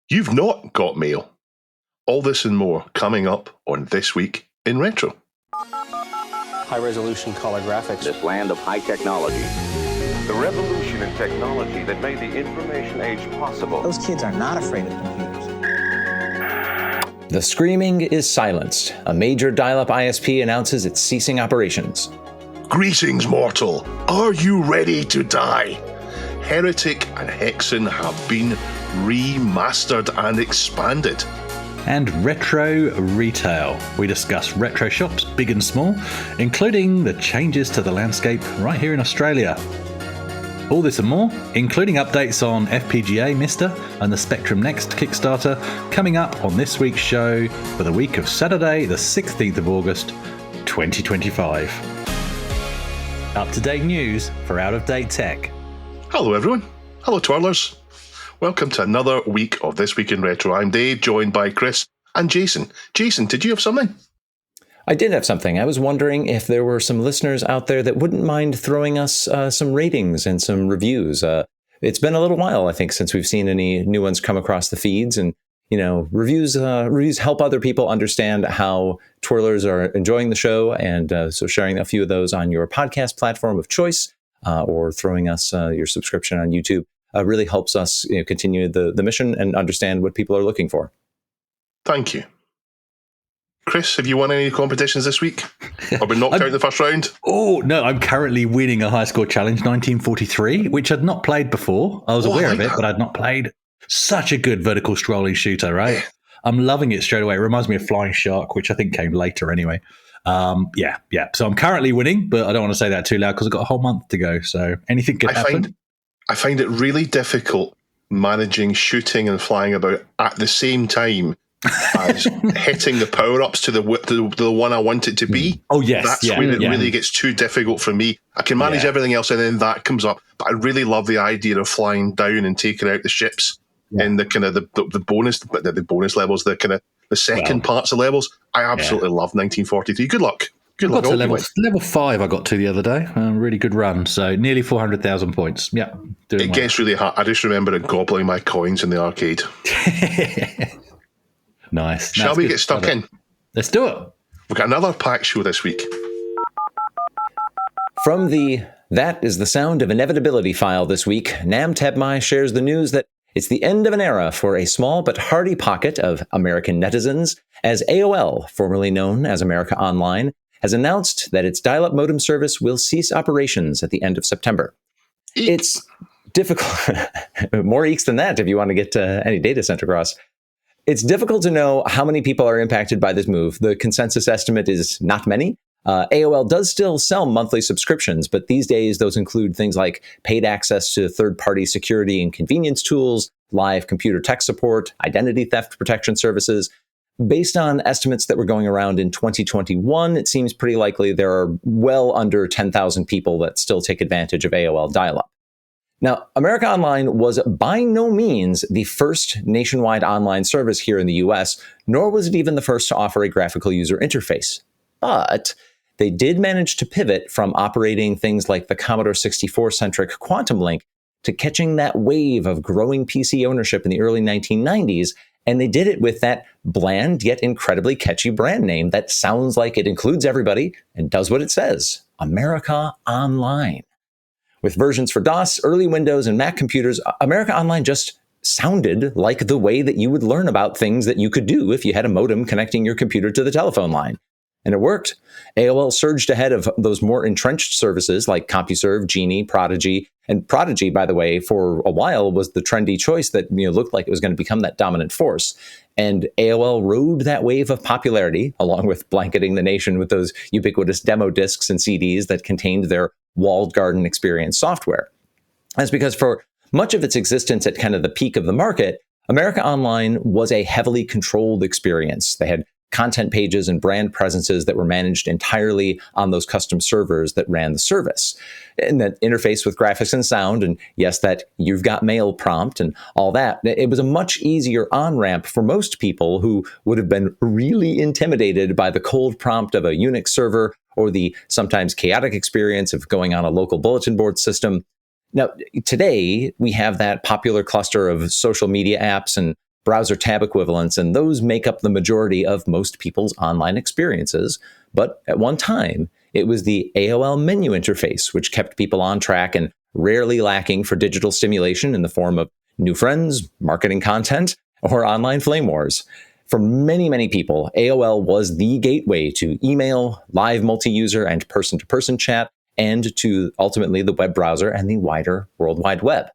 You've not got mail. All this and more coming up on This Week in Retro. High-resolution color graphics. This land of high technology. The revolution in technology that made the information age possible. Those kids are not afraid of computers. The screaming is silenced. A major dial-up ISP announces it's ceasing operations. Greetings, mortal. Are you ready to die? Heretic and Hexen have been remastered and expanded. And retro retail. We discuss retro shops, big and small, including the changes to the landscape right here in Australia. All this and more, including updates on FPGA Mister and the Spectrum Next Kickstarter, coming up on this week's show for the week of Saturday, the 16th of August, 2025. Up-to-date news for out-of-date tech. Hello, everyone. Hello, twirlers. Welcome to another week of This Week in Retro. I'm Dave, joined by Chris and Jason. Jason, did you have something? I did have something. I was wondering if there were some listeners out there that wouldn't mind throwing us some ratings and some reviews. It's been a little while, I think, since we've seen any new ones come across the feeds. And, you know, reviews help other people understand how twirlers are enjoying the show. And so sharing a few of those on your podcast platform of choice or throwing us your subscription on YouTube really helps us continue the mission and understand what people are looking for. Thank you. Chris, have you won any competitions this week? Or been knocked out in the first round? Oh, no, I'm currently winning a high score challenge, 1943, which I'd not played before. I was aware of it, but I'd not played. Such a good vertical scrolling shooter, right? Yeah. I'm loving it straight away. It reminds me of Flying Shark, which I think came later anyway. Yeah. So I'm currently winning, but I don't want to say that too loud because I've got a whole month to go. So anything could happen. I find it really difficult managing shooting and flying about at the same time as hitting the power-ups to the one I want it to be. Oh, yes. That's when it really gets too difficult for me. I can manage everything else and then that comes up. But I really love the idea of flying down and taking out the ships in the kind of the bonus levels, the kind of the second parts of levels. I absolutely love 1943. Good luck. Good luck. Got to level 5 I got to the other day. Really good run. So nearly 400,000 points. Yeah. It gets really hard. I just remember it gobbling my coins in the arcade. Nice. Shall we get stuck in? Let's do it. We've got another pack show this week. From the That is the Sound of Inevitability file this week, Nam Tabmai shares the news that it's the end of an era for a small but hardy pocket of American netizens, as AOL, formerly known as America Online, has announced that its dial-up modem service will cease operations at the end of September. Eek. It's difficult. More eeks than that if you want to get any data sent across. It's difficult to know how many people are impacted by this move. The consensus estimate is not many. AOL does still sell monthly subscriptions, but these days those include things like paid access to third-party security and convenience tools, live computer tech support, identity theft protection services. Based on estimates that were going around in 2021, it seems pretty likely there are well under 10,000 people that still take advantage of AOL dial-up. Now, America Online was by no means the first nationwide online service here in the US, nor was it even the first to offer a graphical user interface. But they did manage to pivot from operating things like the Commodore 64-centric Quantum Link to catching that wave of growing PC ownership in the early 1990s, and they did it with that bland yet incredibly catchy brand name that sounds like it includes everybody and does what it says, America Online. With versions for DOS, early Windows, and Mac computers, America Online just sounded like the way that you would learn about things that you could do if you had a modem connecting your computer to the telephone line. And it worked. AOL surged ahead of those more entrenched services like CompuServe, Genie, Prodigy. And Prodigy, by the way, for a while was the trendy choice that looked like it was going to become that dominant force. And AOL rode that wave of popularity, along with blanketing the nation with those ubiquitous demo discs and CDs that contained their walled garden experience software. That's because for much of its existence at kind of the peak of the market, America Online was a heavily controlled experience. They had content pages and brand presences that were managed entirely on those custom servers that ran the service. And that interface with graphics and sound, and yes, that you've got mail prompt and all that, it was a much easier on-ramp for most people who would have been really intimidated by the cold prompt of a Unix server or the sometimes chaotic experience of going on a local bulletin board system. Now, today, we have that popular cluster of social media apps and browser tab equivalents, and those make up the majority of most people's online experiences. But at one time, it was the AOL menu interface which kept people on track and rarely lacking for digital stimulation in the form of new friends, marketing content, or online flame wars. For many, many people, AOL was the gateway to email, live multi-user, and person-to-person chat, and to ultimately the web browser and the wider World Wide Web.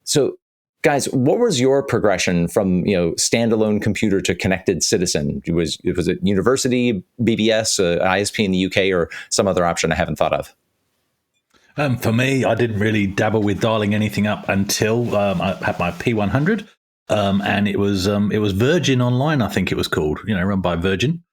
So, guys, what was your progression from standalone computer to connected citizen? Was it university, BBS, ISP in the UK, or some other option I haven't thought of? For me, I didn't really dabble with dialing anything up until I had my P100, and it was Virgin Online, I think it was called, run by Virgin,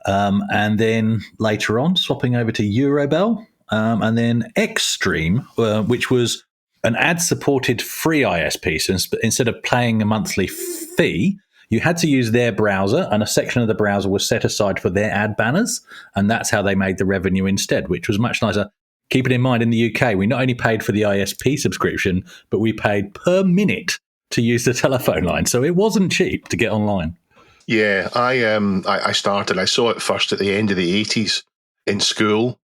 and then later on swapping over to Eurobell, and then Xstream, which was an ad-supported free ISP. So instead of paying a monthly fee, you had to use their browser, and a section of the browser was set aside for their ad banners, and that's how they made the revenue instead, which was much nicer. Keeping in mind, in the UK, we not only paid for the ISP subscription, but we paid per minute to use the telephone line. So it wasn't cheap to get online. Yeah, I saw it first at the end of the 80s in school,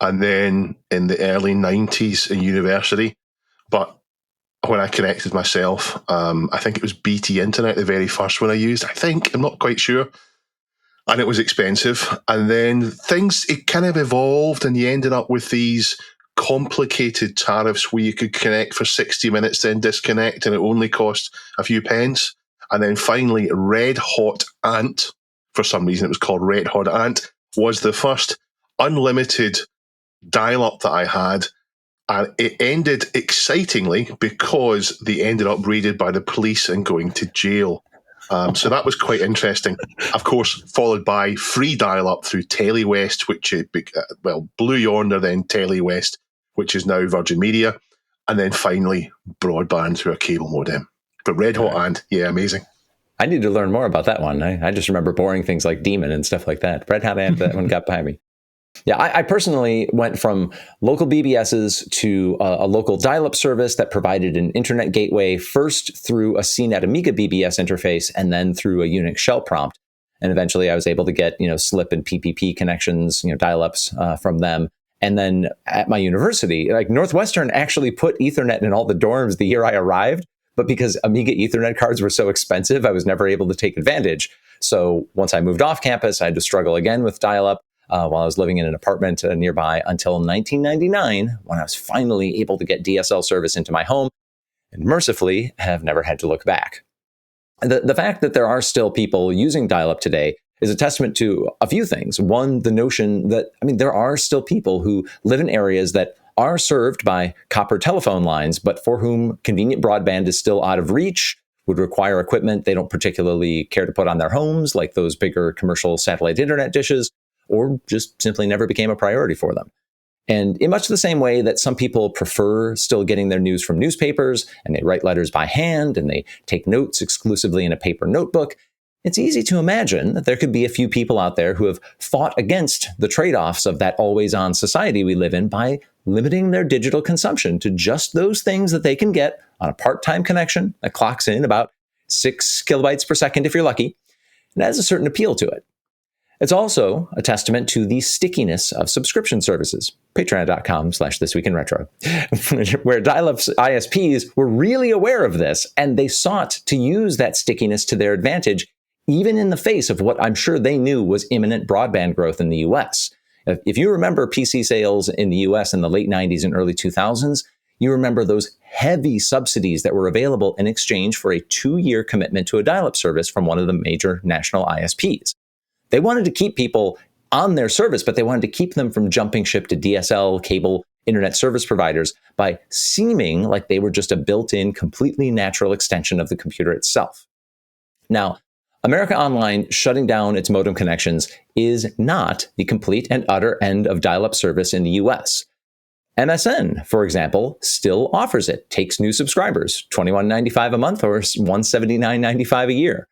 and then in the early 90s in university. But when I connected myself, I think it was BT Internet, the very first one I used. I'm not quite sure. And it was expensive. And then it kind of evolved, and you ended up with these complicated tariffs where you could connect for 60 minutes, then disconnect, and it only cost a few pence. And then finally, Red Hot Ant, for some reason it was called Red Hot Ant, was the first unlimited dial-up that I had. And it ended excitingly because they ended up raided by the police and going to jail. So that was quite interesting. Of course, followed by free dial-up through Telewest, which Blue Yonder, then Telewest, which is now Virgin Media, and then finally broadband through a cable modem. But Red Hot Ant, yeah, amazing. I need to learn more about that one. I just remember boring things like Demon and stuff like that. Red Hot Ant, that one got behind me. Yeah, I personally went from local BBSs to a local dial-up service that provided an internet gateway, first through a CNET Amiga BBS interface and then through a Unix shell prompt. And eventually I was able to get, SLIP and PPP connections, dial-ups from them. And then at my university, like Northwestern actually put Ethernet in all the dorms the year I arrived. But because Amiga Ethernet cards were so expensive, I was never able to take advantage. So once I moved off campus, I had to struggle again with dial-up. While I was living in an apartment nearby until 1999, when I was finally able to get DSL service into my home, and mercifully have never had to look back. The fact that there are still people using dial-up today is a testament to a few things. One, the notion that, there are still people who live in areas that are served by copper telephone lines, but for whom convenient broadband is still out of reach, would require equipment they don't particularly care to put on their homes, like those bigger commercial satellite internet dishes, or just simply never became a priority for them. And in much the same way that some people prefer still getting their news from newspapers, and they write letters by hand, and they take notes exclusively in a paper notebook, it's easy to imagine that there could be a few people out there who have fought against the trade-offs of that always-on society we live in by limiting their digital consumption to just those things that they can get on a part-time connection that clocks in about 6 kilobytes per second if you're lucky, and has a certain appeal to it. It's also a testament to the stickiness of subscription services. Patreon.com/thisweekinretro, where dial-up ISPs were really aware of this, and they sought to use that stickiness to their advantage, even in the face of what I'm sure they knew was imminent broadband growth in the US. If you remember PC sales in the US in the late 90s and early 2000s, you remember those heavy subsidies that were available in exchange for a 2-year commitment to a dial-up service from one of the major national ISPs. They wanted to keep people on their service, but they wanted to keep them from jumping ship to DSL, cable, internet service providers by seeming like they were just a built-in, completely natural extension of the computer itself. Now, America Online shutting down its modem connections is not the complete and utter end of dial-up service in the US. MSN, for example, still offers it, takes new subscribers, $21.95 a month or $179.95 a year.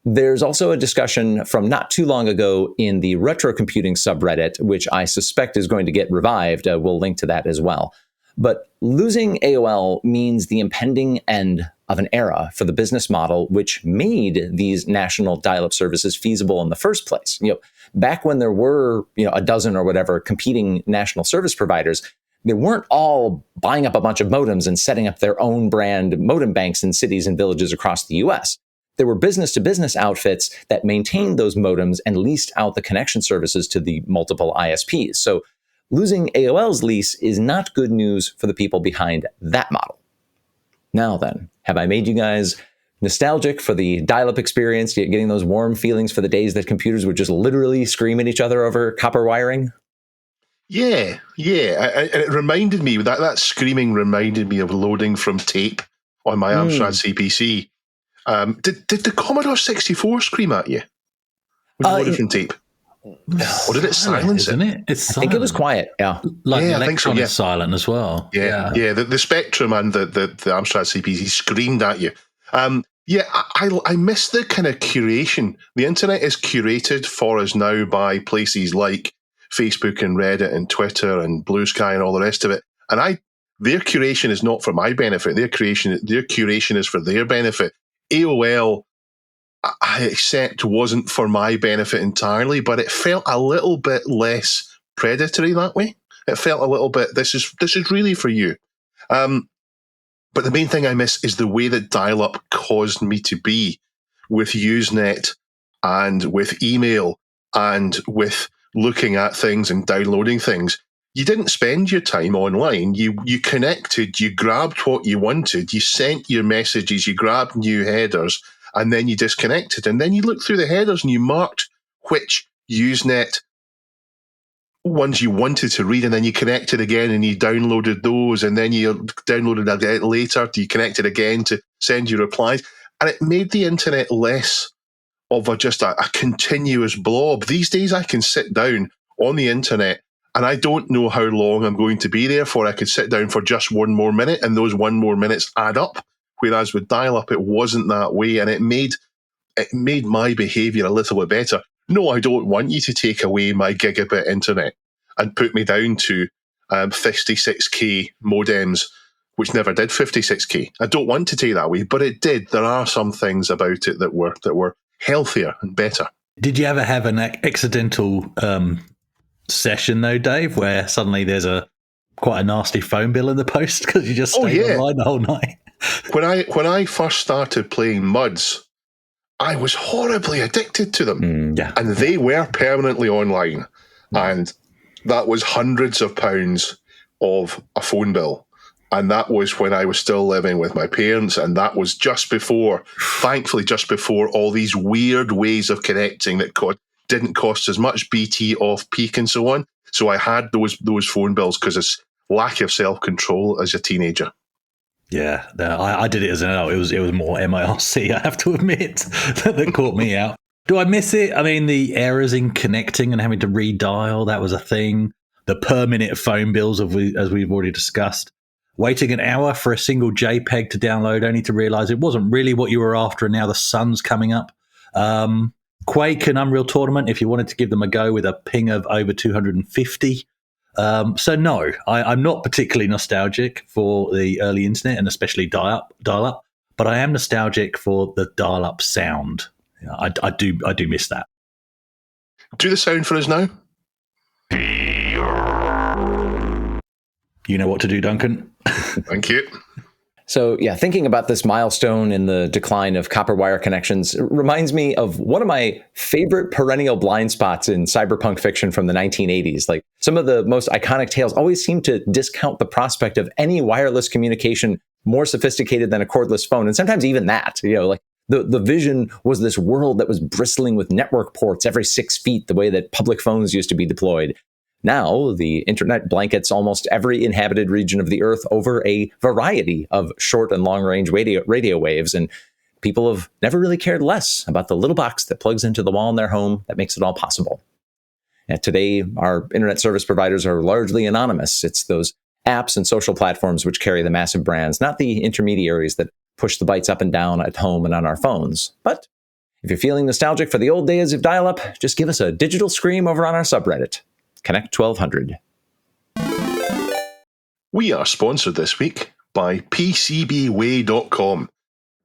There's also a discussion from not too long ago in the retro computing subreddit, which I suspect is going to get revived. We'll link to that as well. But losing AOL means the impending end of an era for the business model, which made these national dial-up services feasible in the first place. Back when there were, a dozen or whatever competing national service providers, they weren't all buying up a bunch of modems and setting up their own brand modem banks in cities and villages across the US. There were business-to-business outfits that maintained those modems and leased out the connection services to the multiple ISPs. So losing AOL's lease is not good news for the people behind that model. Now then, have I made you guys nostalgic for the dial-up experience, getting those warm feelings for the days that computers would just literally scream at each other over copper wiring? Yeah. And it reminded me, that screaming reminded me of loading from tape on my Amstrad CPC. Did the Commodore 64 scream at you when you loaded from tape? Or did it silence isn't it? It's silent. I think it was quiet, yeah. I think so, yeah. Silent as well. Yeah. The Spectrum and the Amstrad CPC screamed at you. I miss the kind of curation. The internet is curated for us now by places like Facebook and Reddit and Twitter and Bluesky and all the rest of it. And their curation is not for my benefit. Their curation is for their benefit. AOL, I accept, wasn't for my benefit entirely, but it felt a little bit less predatory that way. It felt a little bit, this is really for you. But the main thing I miss is the way that dial-up caused me to be with Usenet and with email and with looking at things and downloading things. You didn't spend your time online. You connected, you grabbed what you wanted, you sent your messages, you grabbed new headers, and then you disconnected. And then you looked through the headers and you marked which Usenet ones you wanted to read, and then you connected again and you downloaded those, and then you downloaded again later, you connected again to send your replies. And it made the internet less of just a continuous blob. These days I can sit down on the internet and I don't know how long I'm going to be there for. I could sit down for just 1 more minute and those 1 more minutes add up. Whereas with dial-up, it wasn't that way, and it made my behavior a little bit better. No, I don't want you to take away my gigabit internet and put me down to 56K modems, which never did 56K. I don't want to take that away, but it did. There are some things about it that were healthier and better. Did you ever have an accidental session though, Dave, where suddenly there's quite a nasty phone bill in the post because you just stayed online the whole night? When I first started playing MUDs, I was horribly addicted to them. And they were permanently online. And that was hundreds of pounds of a phone bill. And that was when I was still living with my parents. And that was thankfully, just before all these weird ways of connecting that didn't cost as much, BT, off peak and so on. So I had those phone bills because it's lack of self-control as a teenager. Yeah, I did it as an adult. It was more MIRC, I have to admit, that caught me out. Do I miss it? I mean, the errors in connecting and having to redial, that was a thing. The per-minute phone bills, as we've already discussed. Waiting an hour for a single JPEG to download, only to realise it wasn't really what you were after, and now the sun's coming up. Quake and Unreal Tournament, if you wanted to give them a go with a ping of over 250. So no, I'm not particularly nostalgic for the early internet, and especially dial-up, but I am nostalgic for the dial-up sound. I do miss that. Do the sound for us now. You know what to do, Duncan. Thank you. So yeah, thinking about this milestone in the decline of copper wire connections reminds me of one of my favorite perennial blind spots in cyberpunk fiction from the 1980s. Like, some of the most iconic tales always seem to discount the prospect of any wireless communication more sophisticated than a cordless phone. And sometimes even that, like the vision was this world that was bristling with network ports every 6 feet, the way that public phones used to be deployed. Now, the internet blankets almost every inhabited region of the Earth over a variety of short and long-range radio waves, and people have never really cared less about the little box that plugs into the wall in their home that makes it all possible. And today, our internet service providers are largely anonymous. It's those apps and social platforms which carry the massive brands, not the intermediaries that push the bytes up and down at home and on our phones. But if you're feeling nostalgic for the old days of dial-up, just give us a digital scream over on our subreddit. Connect 1200. We are sponsored this week by PCBWay.com.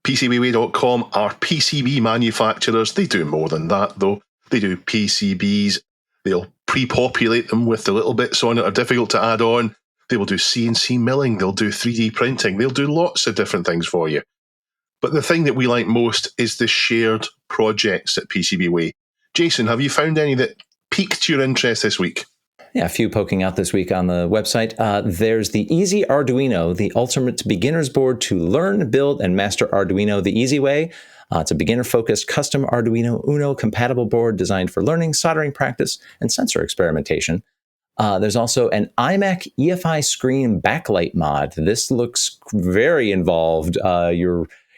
PCBWay.com are PCB manufacturers. They do more than that, though. They do PCBs. They'll pre-populate them with the little bits on it that are difficult to add on. They will do CNC milling. They'll do 3D printing. They'll do lots of different things for you. But the thing that we like most is the shared projects at PCBWay. Jason, have you found any that piqued your interest this week? Yeah, a few poking out this week on the website. There's the Easy Arduino, the ultimate beginner's board to learn, build, and master Arduino the easy way. It's a beginner-focused custom Arduino Uno compatible board designed for learning, soldering practice, and sensor experimentation. There's also an iMac EFI screen backlight mod. This looks very involved.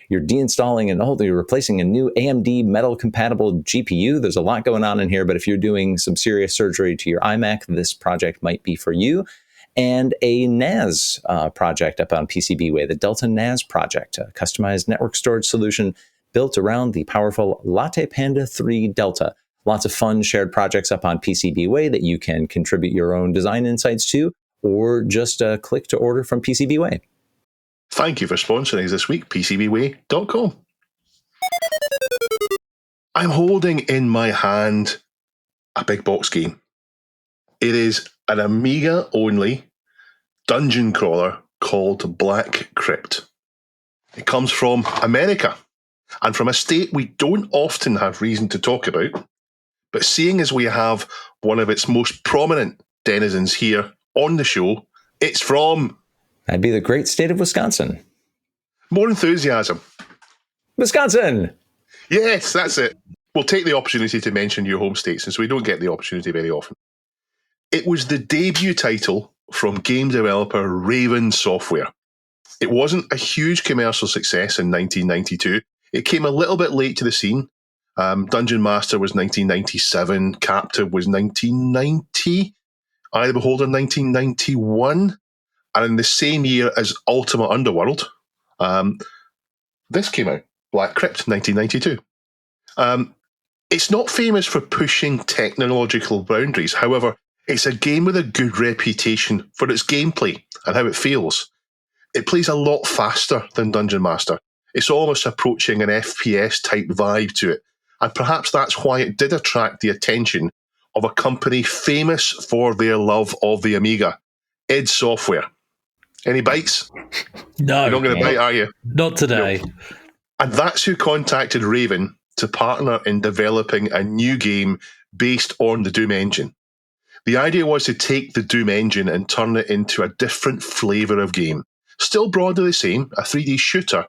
You're deinstalling you're replacing a new AMD metal-compatible GPU. There's a lot going on in here, but if you're doing some serious surgery to your iMac, this project might be for you. And a NAS project up on PCBWay, the Delta NAS project, a customized network storage solution built around the powerful Latte Panda 3 Delta. Lots of fun shared projects up on PCBWay that you can contribute your own design insights to, or just click to order from PCBWay. Thank you for sponsoring us this week, PCBWay.com. I'm holding in my hand a big box game. It is an Amiga-only dungeon crawler called Black Crypt. It comes from America, and from a state we don't often have reason to talk about, but seeing as we have one of its most prominent denizens here on the show, it's from... That'd be the great state of Wisconsin. More enthusiasm. Wisconsin! Yes, that's it. We'll take the opportunity to mention your home state since we don't get the opportunity very often. It was the debut title from game developer Raven Software. It wasn't a huge commercial success in 1992. It came a little bit late to the scene. Dungeon Master was 1997. Captive was 1990. Eye of the Beholder 1991. And in the same year as Ultima Underworld, this came out, Black Crypt, 1992. It's not famous for pushing technological boundaries. However, it's a game with a good reputation for its gameplay and how it feels. It plays a lot faster than Dungeon Master. It's almost approaching an FPS-type vibe to it. And perhaps that's why it did attract the attention of a company famous for their love of the Amiga, id Software. Any bites? No. You're not going to bite, are you? Not today. No. And that's who contacted Raven to partner in developing a new game based on the Doom engine. The idea was to take the Doom engine and turn it into a different flavour of game. Still broadly the same, a 3D shooter,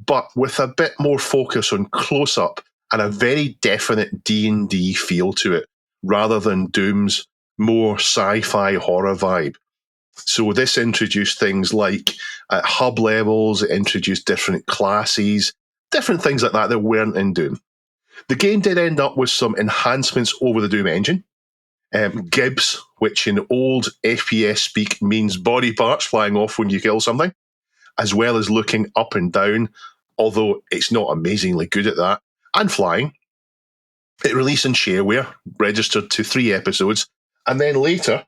but with a bit more focus on close-up and a very definite D&D feel to it, rather than Doom's more sci-fi horror vibe. So this introduced things like hub levels, it introduced different classes, different things like that weren't in Doom. The game did end up with some enhancements over the Doom engine. Gibs, which in old FPS speak means body parts flying off when you kill something, as well as looking up and down, although it's not amazingly good at that, and flying. It released in shareware, registered to 3 episodes, and then later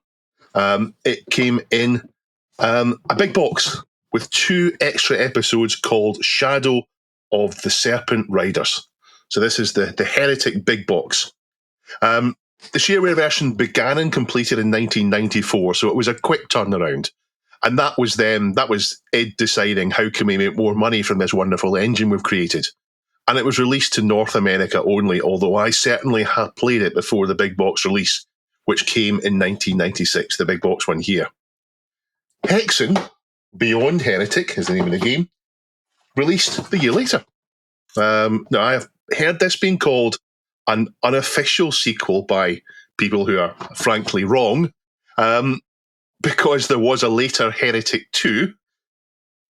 it came in a big box with 2 extra episodes called Shadow of the Serpent Riders. So this is the Heretic big box. The shareware version began and completed in 1994, so it was a quick turnaround. And that was id deciding, how can we make more money from this wonderful engine we've created? And it was released to North America only, although I certainly had played it before the big box release, which came in 1996, the big box one here. Hexen, Beyond Heretic is the name of the game, released the year later. Now, I have heard this being called an unofficial sequel by people who are frankly wrong, because there was a later Heretic 2,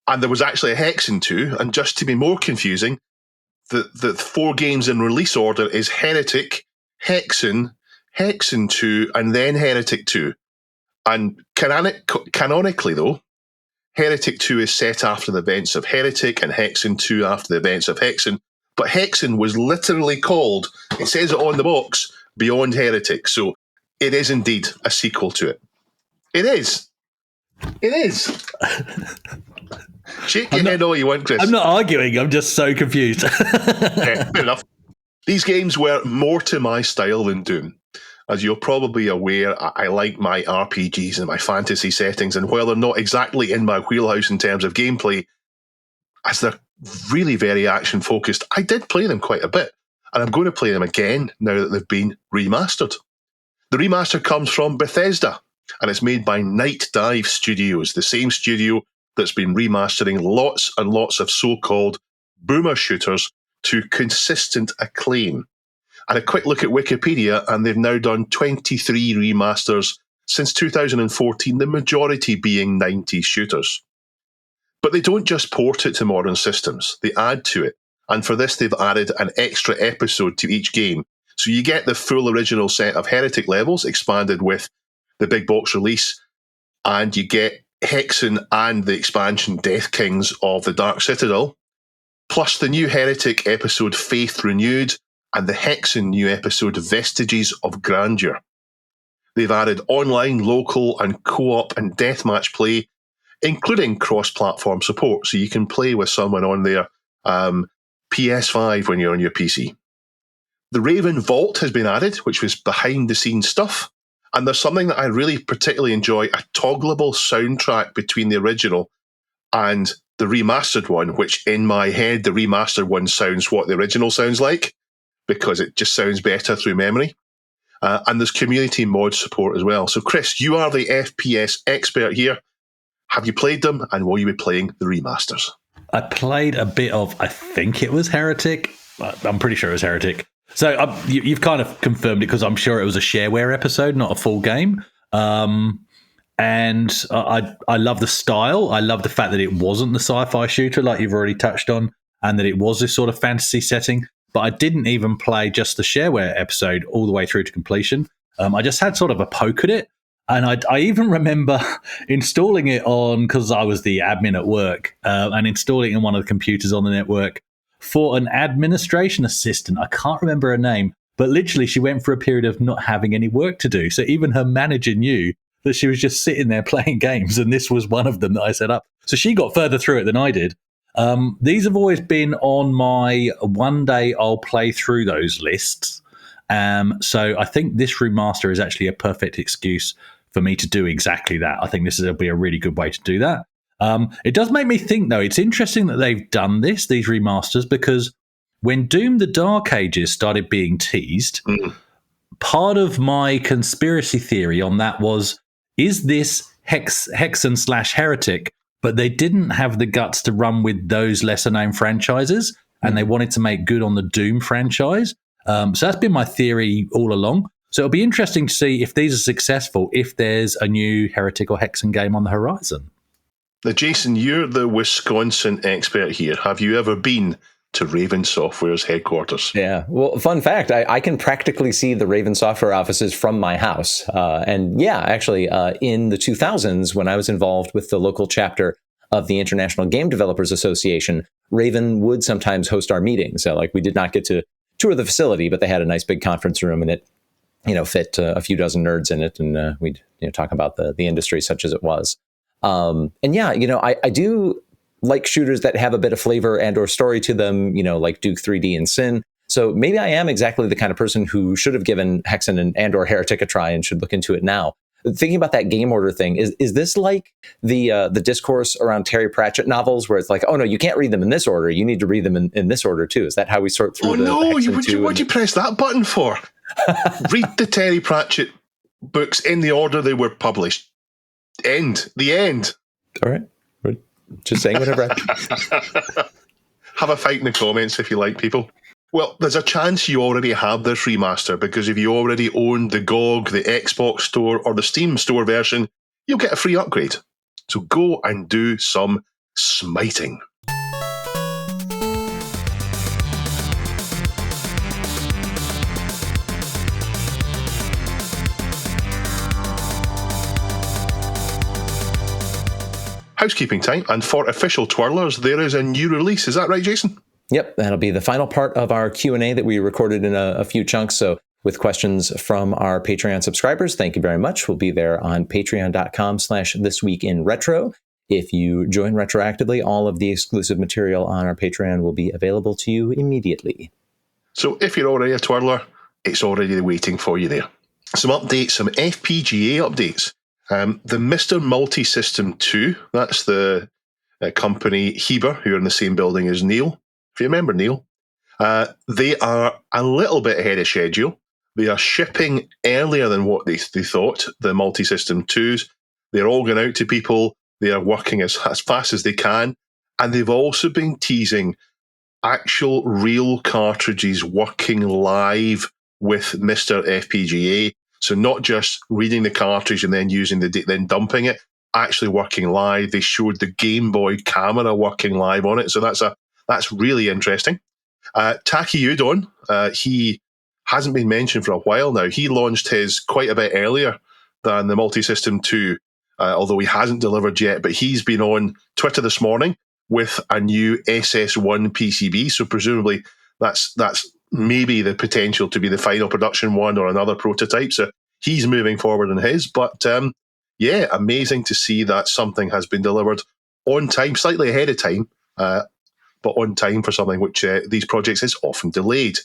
and there was actually a Hexen 2, and just to be more confusing, the 4 games in release order is Heretic, Hexen, Hexen 2, and then Heretic 2. And canonically, though, Heretic 2 is set after the events of Heretic, and Hexen 2 after the events of Hexen. But Hexen was literally called, it says it on the box, Beyond Heretic. So it is indeed a sequel to it. It is. It is. Shake your head all you want, Chris. I'm not arguing. I'm just so confused. Yeah, fair enough. These games were more to my style than Doom. As you're probably aware, I like my RPGs and my fantasy settings, and while they're not exactly in my wheelhouse in terms of gameplay, as they're really very action-focused, I did play them quite a bit, and I'm going to play them again now that they've been remastered. The remaster comes from Bethesda, and it's made by Night Dive Studios, the same studio that's been remastering lots and lots of so-called boomer shooters to consistent acclaim. And a quick look at Wikipedia, and they've now done 23 remasters since 2014, the majority being 90s shooters. But they don't just port it to modern systems, they add to it. And for this, they've added an extra episode to each game. So you get the full original set of Heretic levels expanded with the big box release, and you get Hexen and the expansion Death Kings of the Dark Citadel, plus the new Heretic episode Faith Renewed, and the Hexen new episode Vestiges of Grandeur. They've added online, local, and co-op and deathmatch play, including cross-platform support, so you can play with someone on their PS5 when you're on your PC. The Raven Vault has been added, which was behind-the-scenes stuff, and there's something that I really particularly enjoy, a toggleable soundtrack between the original and the remastered one, which in my head, the remastered one sounds what the original sounds like, because it just sounds better through memory. And there's community mod support as well. So, Chris, you are the FPS expert here. Have you played them, and will you be playing the remasters? I played a bit of, I think it was Heretic. I'm pretty sure it was Heretic. So you've kind of confirmed it, because I'm sure it was a shareware episode, not a full game. And I love the style. I love the fact that it wasn't the sci-fi shooter like you've already touched on, and that it was this sort of fantasy setting. But I didn't even play just the shareware episode all the way through to completion. I just had sort of a poke at it. And I even remember installing it on, because I was the admin at work, and installing it in one of the computers on the network for an administration assistant. I can't remember her name, but literally she went for a period of not having any work to do. So even her manager knew that she was just sitting there playing games, and this was one of them that I set up. So she got further through it than I did. These have always been on my one day I'll play through those lists. So I think this remaster is actually a perfect excuse for me to do exactly that. I think this will be a really good way to do that. It does make me think, though, it's interesting that they've done these remasters, because when Doom the Dark Ages started being teased, part of my conspiracy theory on that was, is this Hexen / Heretic? But they didn't have the guts to run with those lesser-known franchises, and they wanted to make good on the Doom franchise. So that's been my theory all along. So it'll be interesting to see if these are successful, if there's a new Heretic or Hexen game on the horizon. Now, Jason, you're the Wisconsin expert here. Have you ever been to Raven Software's headquarters? Yeah. Well, fun fact, I can practically see the Raven Software offices from my house. And yeah, actually, in the 2000s, when I was involved with the local chapter of the International Game Developers Association, Raven would sometimes host our meetings. So, like, we did not get to tour the facility, but they had a nice big conference room, and it, fit a few dozen nerds in it, and we'd talk about the industry such as it was. And yeah, I do like shooters that have a bit of flavor and or story to them, like Duke 3D and Sin. So maybe I am exactly the kind of person who should have given Hexen and or Heretic a try and should look into it now. Thinking about that game order thing, is this like the discourse around Terry Pratchett novels, where it's like, oh no, you can't read them in this order, you need to read them in this order too? Is that how we sort through? What'd you press that button for? Read the Terry Pratchett books in the order they were published. The end. All right. We're just saying whatever. Have a fight in the comments if you like, people. Well, there's a chance you already have this remaster, because if you already own the GOG, the Xbox Store, or the Steam Store version, you'll get a free upgrade. So go and do some smiting. Housekeeping time, and for official twirlers, there is a new release. Is that right, Jason? Yep, that'll be the final part of our Q&A that we recorded in a few chunks. So with questions from our Patreon subscribers, thank you very much. We'll be there on patreon.com/thisweekinretro. If you join retroactively, all of the exclusive material on our Patreon will be available to you immediately. So if you're already a twirler, it's already waiting for you there. Some updates, some FPGA updates. The Mr. Multi-System 2, that's the company Heber, who are in the same building as Neil. If you remember Neil, they are a little bit ahead of schedule. They are shipping earlier than what they thought, the Multi-System 2s. They're all going out to people. They are working as fast as they can. And they've also been teasing actual real cartridges working live with Mr. FPGA. So not just reading the cartridge and then then dumping it, actually working live. They showed the Game Boy camera working live on it. So that's really interesting. Taki Udon, he hasn't been mentioned for a while now. He launched his quite a bit earlier than the Multi-System 2, although he hasn't delivered yet. But he's been on Twitter this morning with a new SS1 PCB. So presumably that's maybe the potential to be the final production one or another prototype. So he's moving forward in his. But yeah, amazing to see that something has been delivered on time, slightly ahead of time, but on time for something which these projects is often delayed.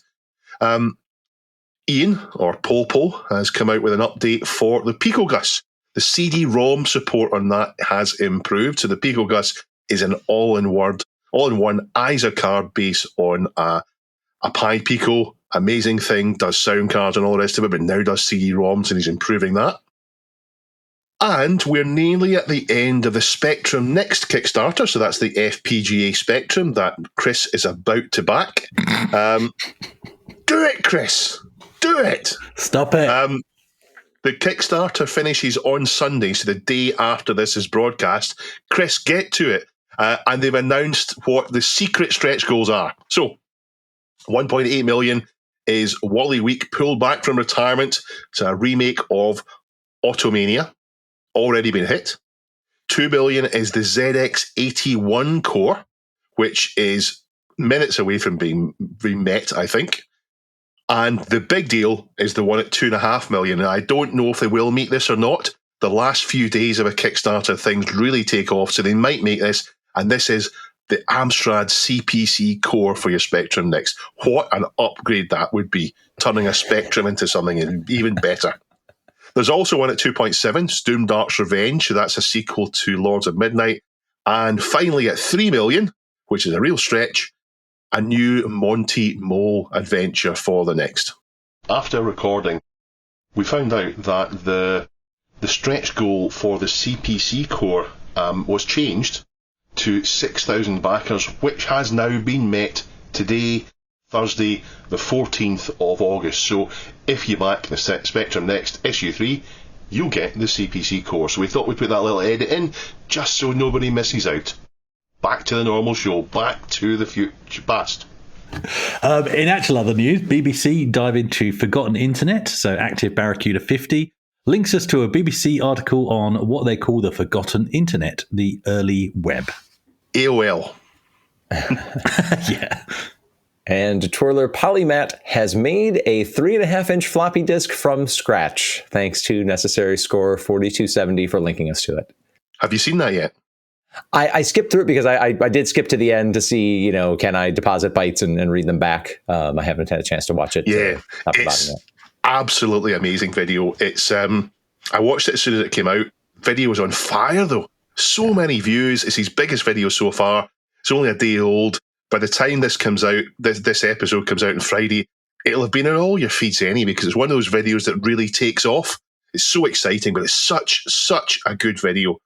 Ian, or Polpo, has come out with an update for the PicoGus. The CD-ROM support on that has improved. So the PicoGus is an all-in-one ISA card based on a Pi Pico. Amazing thing, does sound cards and all the rest of it, but now does CD-ROMs, and he's improving that. And we're nearly at the end of the Spectrum Next Kickstarter, so that's the FPGA Spectrum that Chris is about to back. Do it, Chris! Do it! Stop it. The Kickstarter finishes on Sunday, so the day after this is broadcast. Chris, get to it. And they've announced what the secret stretch goals are. So, 1.8 million is Wally Week pulled back from retirement. It's a remake of Automania, already been hit. 2 billion is the ZX81 core, which is minutes away from being met, I think. And the big deal is the one at 2.5 million. And I don't know if they will meet this or not. The last few days of a Kickstarter, things really take off, so they might make this. And this is the Amstrad CPC core for your Spectrum Next. What an upgrade that would be, turning a Spectrum into something even better. There's also one at 2.7, Doom Dark's Revenge, so that's a sequel to Lords of Midnight. And finally at 3 million, which is a real stretch, a new Monty Mole adventure for the Next. After recording, we found out that the stretch goal for the CPC core was changed to 6,000 backers, which has now been met today, Thursday, the 14th of August. So if you back the Spectrum Next Issue 3, you'll get the CPC core. So we thought we'd put that little edit in, just so nobody misses out. Back to the normal show, back to the future past. In actual other news, BBC dive into Forgotten Internet, so Active Barracuda 50, links us to a BBC article on what they call the Forgotten Internet, the early web. AOL. Yeah. And Twirler Polymat has made a 3.5-inch floppy disk from scratch, thanks to Necessary Score 4270 for linking us to it. Have you seen that yet? I skipped through it because I did skip to the end to see, can I deposit bytes and read them back? I haven't had a chance to watch it. Yeah, it's absolutely amazing video. It's I watched it as soon as it came out. Video was on fire though. So many views. It's his biggest video so far. It's only a day old. By the time this comes out, this episode comes out on Friday, it'll have been in all your feeds anyway, because it's one of those videos that really takes off. It's so exciting, but it's such a good video.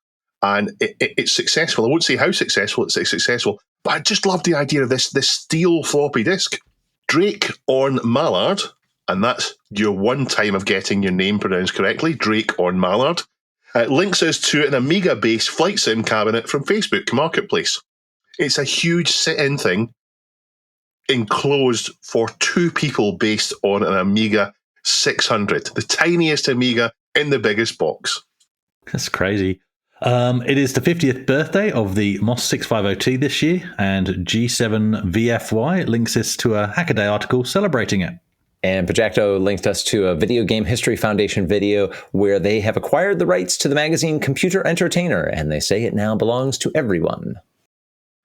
And it's successful. I won't say how successful it's successful, but I just love the idea of this steel floppy disk. Drake on Mallard, and that's your one time of getting your name pronounced correctly, Drake on Mallard, links us to an Amiga-based flight sim cabinet from Facebook Marketplace. It's a huge sit-in thing, enclosed for 2 people based on an Amiga 600, the tiniest Amiga in the biggest box. That's crazy. It is the 50th birthday of the MOS 650T this year, and G7VFY links us to a Hackaday article celebrating it. And Projecto linked us to a Video Game History Foundation video where they have acquired the rights to the magazine Computer Entertainer, and they say it now belongs to everyone.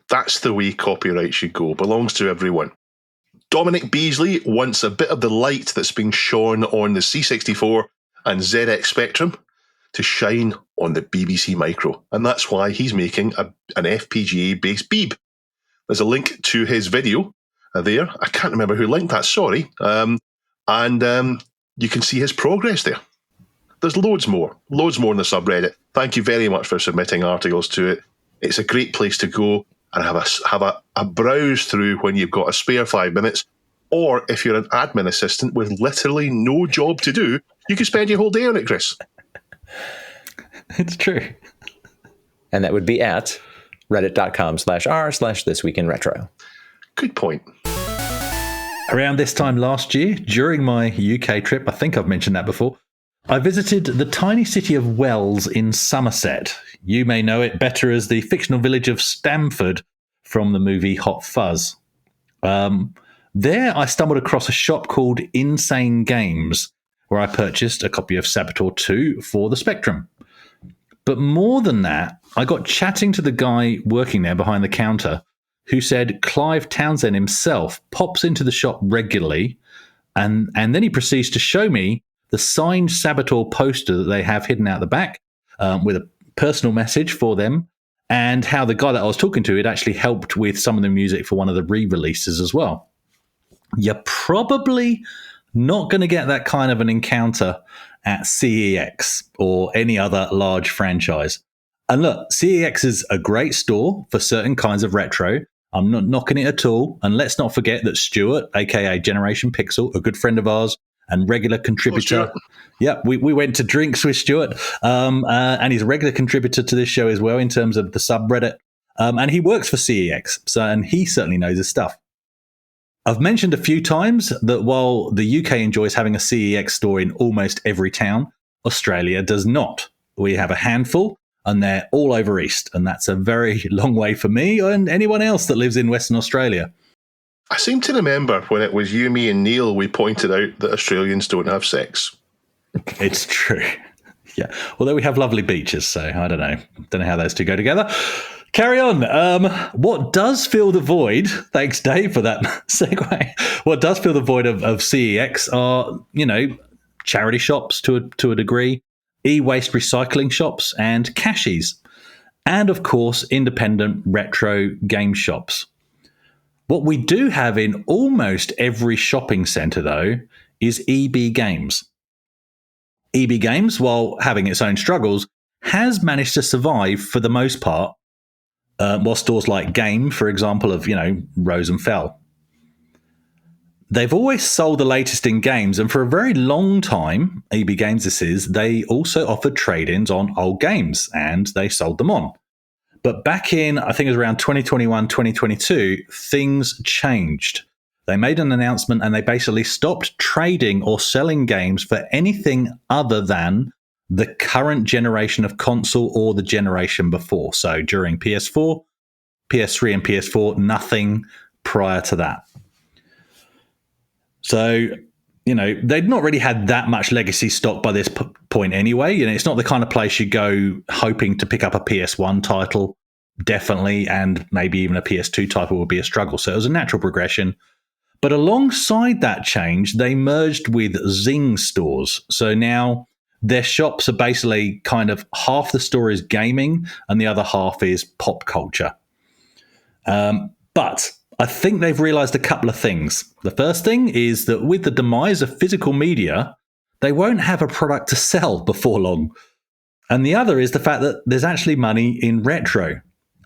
That's the way copyright should go. Belongs to everyone. Dominic Beasley wants a bit of the light that's being shone on the C64 and ZX Spectrum to shine on the BBC Micro. And that's why he's making an FPGA-based Beeb. There's a link to his video there. I can't remember who linked that, sorry. And you can see his progress there. There's loads more in the subreddit. Thank you very much for submitting articles to it. It's a great place to go and have a browse through when you've got a spare 5 minutes, or if you're an admin assistant with literally no job to do, you can spend your whole day on it, Chris. It's true. And that would be at reddit.com/r/thisweekinretro. Good point. Around this time last year, during my UK trip, I think I've mentioned that before, I visited the tiny city of Wells in Somerset. You may know it better as the fictional village of Stamford from the movie Hot Fuzz. There I stumbled across a shop called Insane Games, where I purchased a copy of Saboteur 2 for the Spectrum. But more than that, I got chatting to the guy working there behind the counter, who said Clive Townsend himself pops into the shop regularly, and then he proceeds to show me the signed Saboteur poster that they have hidden out the back with a personal message for them, and how the guy that I was talking to had actually helped with some of the music for one of the re-releases as well. You're probably not going to get that kind of an encounter at CEX or any other large franchise. And look, CEX is a great store for certain kinds of retro. I'm not knocking it at all. And let's not forget that Stuart, aka Generation Pixel, a good friend of ours and regular contributor. We went to drinks with Stuart, and he's a regular contributor to this show as well in terms of the subreddit. And he works for CEX, and he certainly knows his stuff. I've mentioned a few times that while the UK enjoys having a CEX store in almost every town, Australia does not. We have a handful, and they're all over east, and that's a very long way for me and anyone else that lives in Western Australia. I seem to remember when it was you, me, and Neil, we pointed out that Australians don't have sex. It's true. Yeah. Although we have lovely beaches, so I don't know. Don't know how those two go together. Carry on. What does fill the void, thanks Dave for that segue, what does fill the void of CEX are, charity shops to a degree, e-waste recycling shops and cashies, and of course independent retro game shops. What we do have in almost every shopping centre, though, is EB Games. EB Games, while having its own struggles, has managed to survive for the most part, while stores like Game, for example, have, rose and fell. They've always sold the latest in games, and for a very long time, EB Games this is, they also offered trade-ins on old games, and they sold them on. But back in, I think it was around 2021, 2022, things changed. They made an announcement and they basically stopped trading or selling games for anything other than the current generation of console or the generation before. So during PS4, PS3 and PS4, nothing prior to that. So, they'd not really had that much legacy stock by this point anyway. It's not the kind of place you go hoping to pick up a PS1 title, definitely, and maybe even a PS2 title would be a struggle. So it was a natural progression. But alongside that change, they merged with Zing stores. So now their shops are basically kind of half the store is gaming and the other half is pop culture. But I think they've realized a couple of things. The first thing is that with the demise of physical media, they won't have a product to sell before long. And the other is the fact that there's actually money in retro.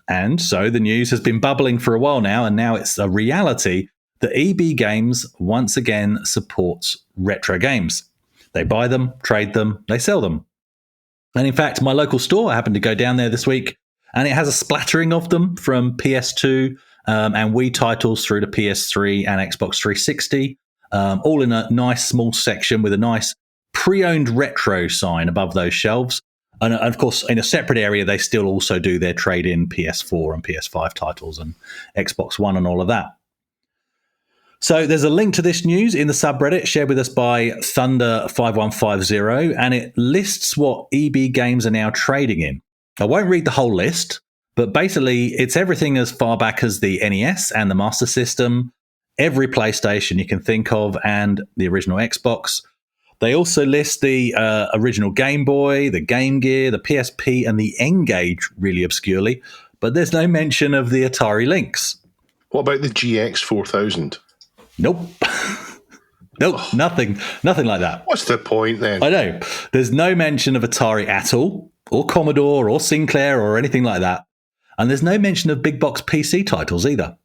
And so the news has been bubbling for a while now, and now it's a reality that EB Games once again supports retro games. They buy them, trade them, they sell them. And in fact, my local store, I happened to go down there this week, and it has a splattering of them from PS2 and Wii titles through to PS3 and Xbox 360, all in a nice small section with a nice pre-owned retro sign above those shelves. And of course, in a separate area, they still also do their trade-in PS4 and PS5 titles and Xbox One and all of that. So there's a link to this news in the subreddit shared with us by Thunder5150, and it lists what EB games are now trading in. I won't read the whole list, but basically it's everything as far back as the NES and the Master System, every PlayStation you can think of, and the original Xbox. They also list the original Game Boy, the Game Gear, the PSP, and the N-Gage really obscurely, but there's no mention of the Atari Lynx. What about the GX 4000? Nope. Nope, nothing like that. What's the point then? I know. There's no mention of Atari at all, or Commodore, or Sinclair, or anything like that. And there's no mention of big box PC titles either.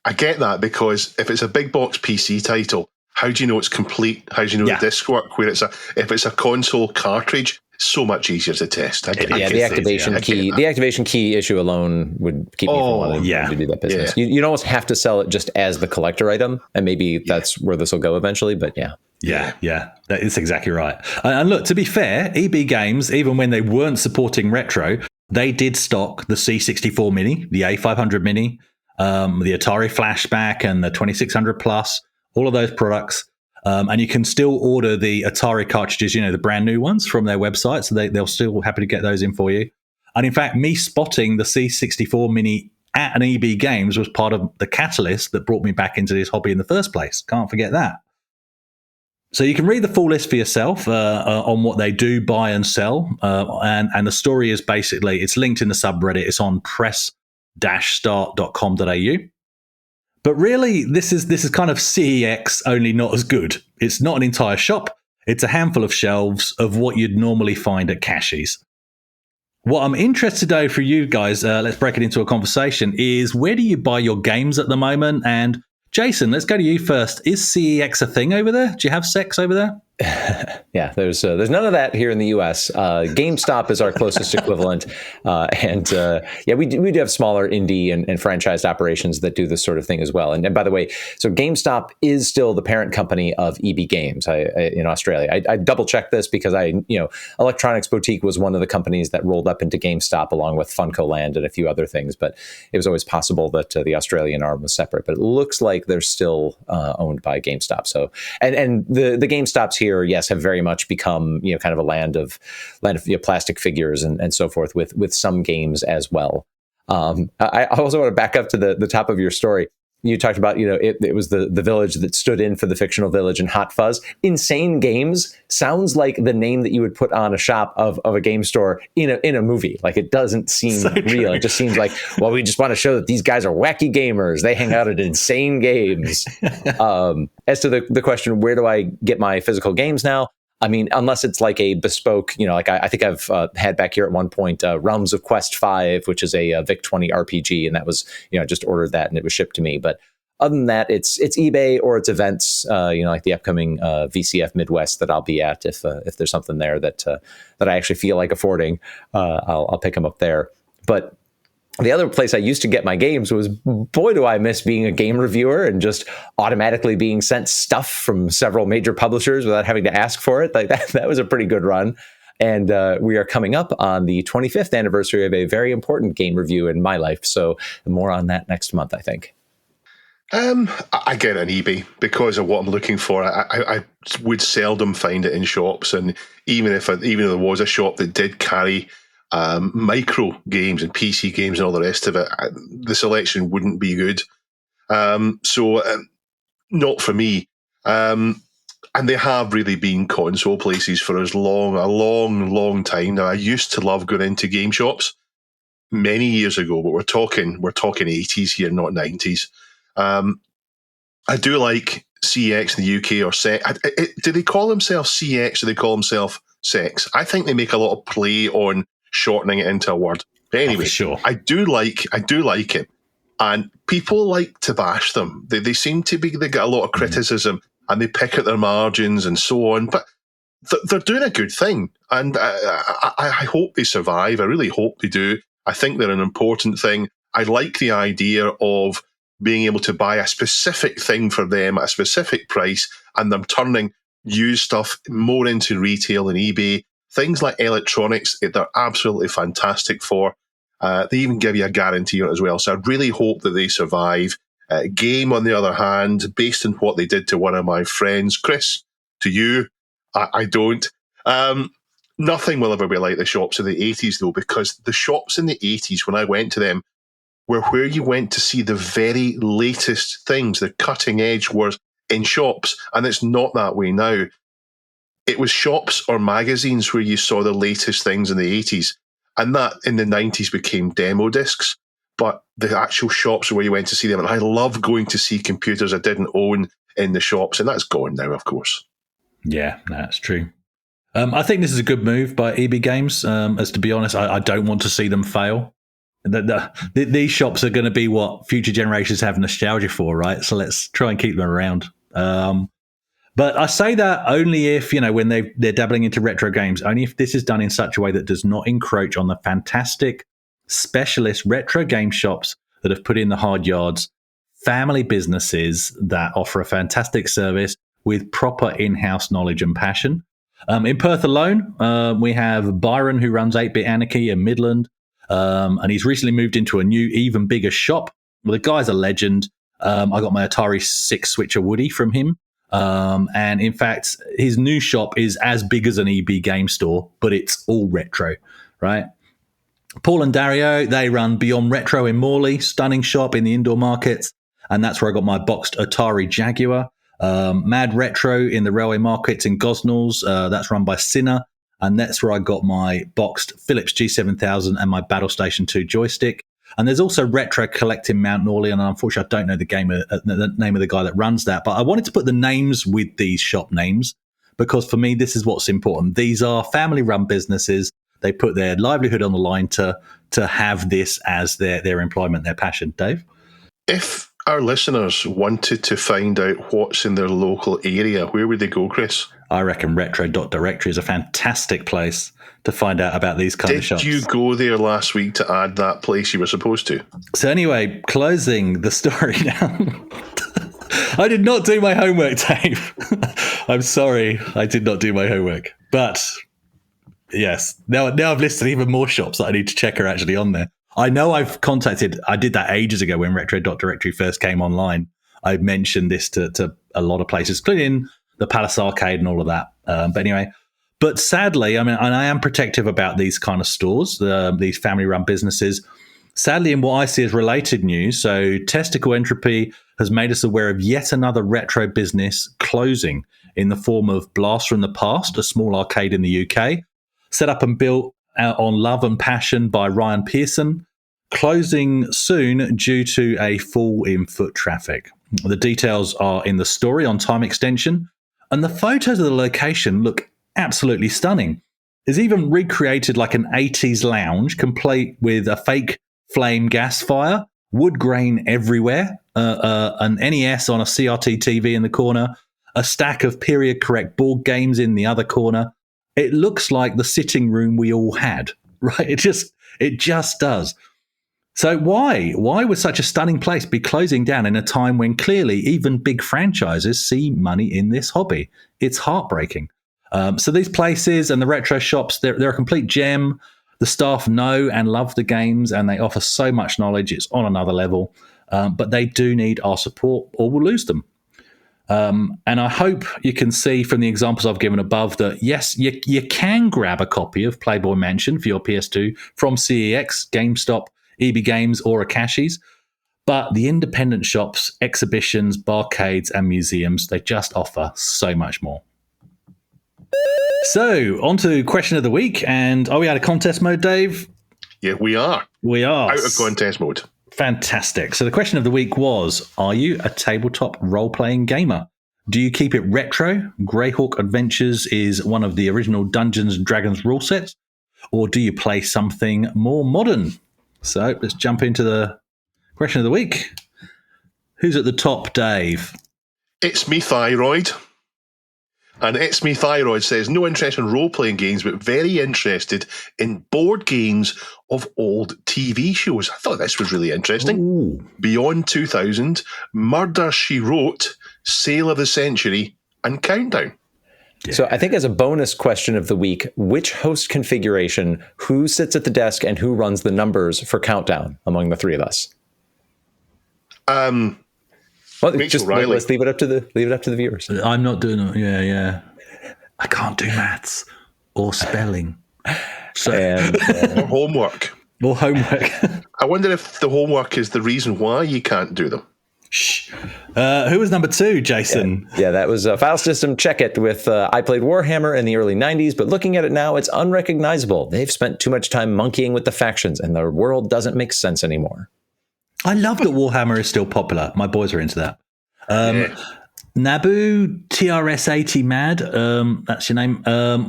I get that, because if it's a big box PC title, how do you know it's complete? How do you know the discs work? Where if it's a console cartridge, it's so much easier to test. The activation key issue alone would keep me from wanting to do that business. Yeah. You'd almost have to sell it just as the collector item, and maybe that's where this will go eventually. But Yeah, that is exactly right. And look, to be fair, EB Games, even when they weren't supporting retro, they did stock the C64 Mini, the A500 Mini, the Atari Flashback, and the 2600 Plus. All of those products. And you can still order the Atari cartridges, the brand new ones from their website. So they'll still happy to get those in for you. And in fact, me spotting the C64 Mini at an EB Games was part of the catalyst that brought me back into this hobby in the first place. Can't forget that. So you can read the full list for yourself on what they do buy and sell. And the story is basically, it's linked in the subreddit. It's on press-start.com.au. But really, this is kind of CEX, only not as good. It's not an entire shop. It's a handful of shelves of what you'd normally find at cashies. What I'm interested though for you guys, let's break it into a conversation, is where do you buy your games at the moment? And Jason, let's go to you first. Is CEX a thing over there? Do you have sex over there? Yeah, there's none of that here in the U.S. GameStop is our closest equivalent, we do have smaller indie and franchised operations that do this sort of thing as well. And by the way, so GameStop is still the parent company of EB Games in Australia. I double checked this because Electronics Boutique was one of the companies that rolled up into GameStop along with Funko Land and a few other things, but it was always possible that the Australian arm was separate. But it looks like they're still owned by GameStop. So and the GameStops here, yes, have very much become kind of a land of plastic figures and so forth with some games as well. I also want to back up to the top of your story. You talked about it was the village that stood in for the fictional village in Hot Fuzz. Insane Games sounds like the name that you would put on a shop of a game store in a movie. Like, it doesn't seem real. It just seems like, well, we just want to show that these guys are wacky gamers. They hang out at Insane Games. As to the question, where do I get my physical games now? I mean, unless it's like a bespoke, like I think I've had back here at one point, Realms of Quest 5, which is a VIC-20 RPG, and that was, I just ordered that and it was shipped to me. But other than that, it's eBay or it's events, like the upcoming VCF Midwest that I'll be at. If there's something there that I actually feel like affording, I'll pick them up there. But the other place I used to get my games was, boy, do I miss being a game reviewer and just automatically being sent stuff from several major publishers without having to ask for it. Like that was a pretty good run. And we are coming up on the 25th anniversary of a very important game review in my life. So more on that next month, I think. I get it on eBay because of what I'm looking for. I would seldom find it in shops, and even if there was a shop that did carry micro games and PC games and all the rest of it, the selection wouldn't be good. So not for me. And they have really been console places for a long time now. I used to love going into game shops many years ago, but we're talking 80s here, not 90s. I do like CX in the UK, or SEX. Do they call themselves CX or do they call themselves SEX? I think they make a lot of play on shortening it into a word. But anyway, sure. I do like it. And people like to bash them. They seem to be, they get a lot of criticism and they pick at their margins and so on. But they're doing a good thing. And I hope they survive. I really hope they do. I think they're an important thing. I like the idea of being able to buy a specific thing for them at a specific price and them turning used stuff more into retail and eBay. Things like electronics, they're absolutely fantastic for. They even give you a guarantee on it as well. So I really hope that they survive. Game, on the other hand, based on what they did to one of my friends, Chris, to you, I don't. Nothing will ever be like the shops of the 80s, though, because the shops in the 80s, when I went to them, were where you went to see the very latest things. The cutting edge was in shops, and it's not that way now. It was shops or magazines where you saw the latest things in the 80s, and that in the 90s became demo discs. But the actual shops are where you went to see them, and I love going to see computers I didn't own in the shops, and that's gone now, of course. Yeah, that's true. I think this is a good move by EB Games. As to be honest, I don't want to see them fail. These shops are going to be what future generations have nostalgia for, right? So let's try and keep them around. But I say that only if, when they're dabbling into retro games, only if this is done in such a way that does not encroach on the fantastic specialist retro game shops that have put in the hard yards, family businesses that offer a fantastic service with proper in-house knowledge and passion. In Perth alone, we have Byron, who runs 8-Bit Anarchy in Midland, and he's recently moved into a new, even bigger shop. Well, the guy's a legend. I got my Atari 6 switcher Woody from him. And in fact, his new shop is as big as an EB game store, but it's all retro, right? Paul and Dario, they run Beyond Retro in Morley, stunning shop in the indoor markets. And that's where I got my boxed Atari Jaguar. Mad Retro in the railway markets in Gosnells, that's run by Sinner, and that's where I got my boxed Philips G7000 and my Battle Station 2 joystick. And there's also Retro Collect in Mount Norley, and unfortunately I don't know the name of the guy that runs that, but I wanted to put the names with these shop names because for me this is what's important. These are family-run businesses. They put their livelihood on the line to have this as their employment, their passion. Dave? If our listeners wanted to find out what's in their local area, where would they go, Chris? I reckon retro.directory is a fantastic place to find out about these kind of shops. Did you go there last week to add that place you were supposed to? So anyway, closing the story now. I did not do my homework, Dave. I'm sorry, I did not do my homework. But yes, now I've listed even more shops that I need to check are actually on there. I know I did that ages ago when retro.directory first came online. I mentioned this to a lot of places, including the Palace Arcade and all of that. But sadly, I am protective about these kind of stores, these family-run businesses. Sadly, in what I see as related news, so Testicle Entropy has made us aware of yet another retro business closing in the form of Blast from the Past, a small arcade in the UK, set up and built on love and passion by Ryan Pearson, closing soon due to a fall in foot traffic. The details are in the story on Time Extension, and the photos of the location look absolutely stunning. It's even recreated like an 80s lounge, complete with a fake flame gas fire, wood grain everywhere, an NES on a CRT TV in the corner, a stack of period-correct board games in the other corner. It looks like the sitting room we all had, right? It just does. So why would such a stunning place be closing down in a time when clearly even big franchises see money in this hobby? It's heartbreaking. So these places and the retro shops, they're a complete gem. The staff know and love the games, and they offer so much knowledge. It's on another level, but they do need our support or we'll lose them. And I hope you can see from the examples I've given above that, yes, you can grab a copy of Playboy Mansion for your PS2 from CEX, GameStop, EB Games, or Akashi's. But the independent shops, exhibitions, barcades, and museums, they just offer so much more. So, on to question of the week. And are we out of contest mode, Dave? Yeah, we are. We are. Out of contest mode. Fantastic. So the question of the week was, are you a tabletop role-playing gamer? Do you keep it retro? Greyhawk Adventures is one of the original Dungeons & Dragons rule sets. Or do you play something more modern? So let's jump into the question of the week. Who's at the top, Dave? It's me, Thyroid. And It's Me Thyroid says, no interest in role-playing games, but very interested in board games of old TV shows. I thought this was really interesting. Ooh. Beyond 2000, Murder, She Wrote, Sale of the Century, and Countdown. Yeah. So I think as a bonus question of the week, which host configuration, who sits at the desk and who runs the numbers for Countdown among the three of us? Well, Rachel just Riley. let's leave it up to the viewers. I'm not doing it. Yeah. I can't do maths or spelling. So, And Or homework. or homework. I wonder if the homework is the reason why you can't do them. Shh. Who was number 2, Jason? yeah, that was File System Check It with I played Warhammer in the early 90s, but looking at it now, it's unrecognizable. They've spent too much time monkeying with the factions, and the world doesn't make sense anymore. I love that Warhammer is still popular. My boys are into that. Nabu TRS80 Mad, that's your name.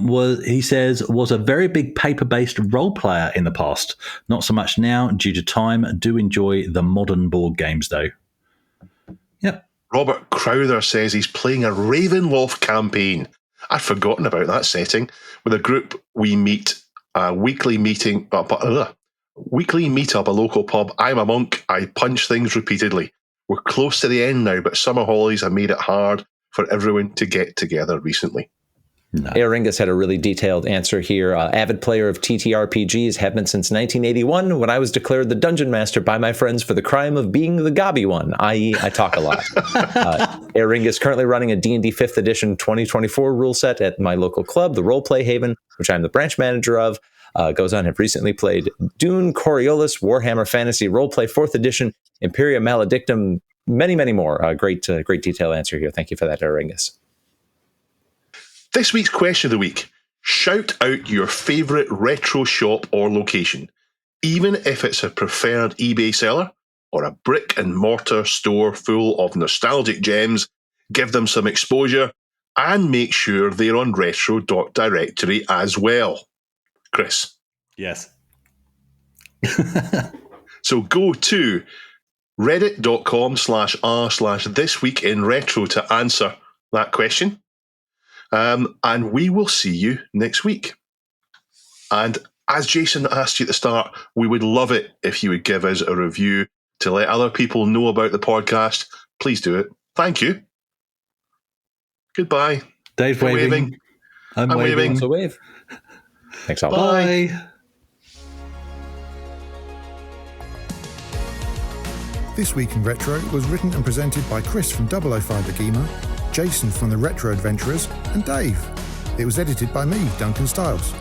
Was a very big paper-based role player in the past. Not so much now due to time. Do enjoy the modern board games though. Yep. Robert Crowther says he's playing a Ravenloft campaign. I'd forgotten about that setting. With a group, we meet a weekly meeting. Weekly meet up a local pub. I'm a monk. I punch things repeatedly. We're close to the end now, but summer holidays have made it hard for everyone to get together recently. No. Aringus had a really detailed answer here. Avid player of TTRPGs, have been since 1981 when I was declared the Dungeon Master by my friends for the crime of being the gobby one, i.e. I talk a lot. Aringus currently running a D&D 5th edition 2024 rule set at my local club, the Roleplay Haven, which I'm the branch manager of. Goes on, have recently played Dune, Coriolis, Warhammer Fantasy Roleplay 4th edition, Imperia Maledictum, many, many more. Great detailed answer here. Thank you for that, Aringus. This week's question of the week. Shout out your favourite retro shop or location, even if it's a preferred eBay seller or a brick and mortar store full of nostalgic gems. Give them some exposure and make sure they're on retro.directory as well. Chris. Yes. So go to reddit.com/r/thisweekinretro to answer that question. And we will see you next week. And as Jason asked you at the start, we would love it if you would give us a review to let other people know about the podcast. Please do it. Thank you. Goodbye. Dave's waving. I'm waving. So wave. Thanks all. Bye. This Week in Retro was written and presented by Chris from 005 AGIMA, Jason from the Retro Adventurers, and Dave. It was edited by me, Duncan Styles.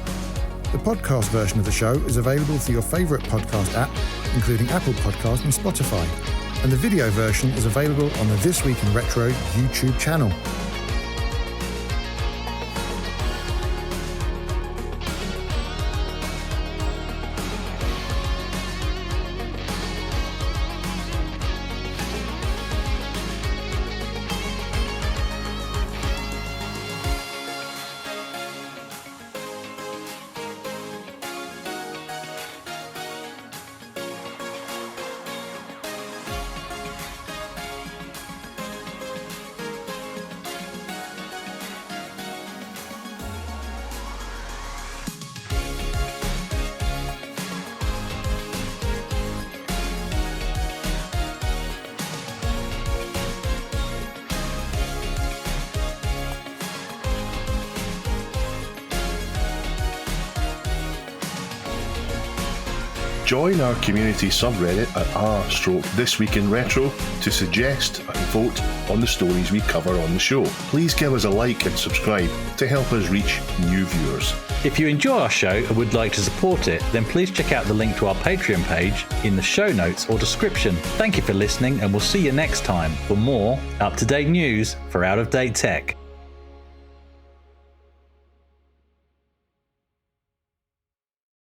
The podcast version of the show is available through your favourite podcast app, including Apple Podcasts and Spotify. And the video version is available on the This Week in Retro YouTube channel. Join our community subreddit at r/thisweekinretro to suggest and vote on the stories we cover on the show. Please give us a like and subscribe to help us reach new viewers. If you enjoy our show and would like to support it, then please check out the link to our Patreon page in the show notes or description. Thank you for listening, and we'll see you next time for more up-to-date news for out-of-date tech.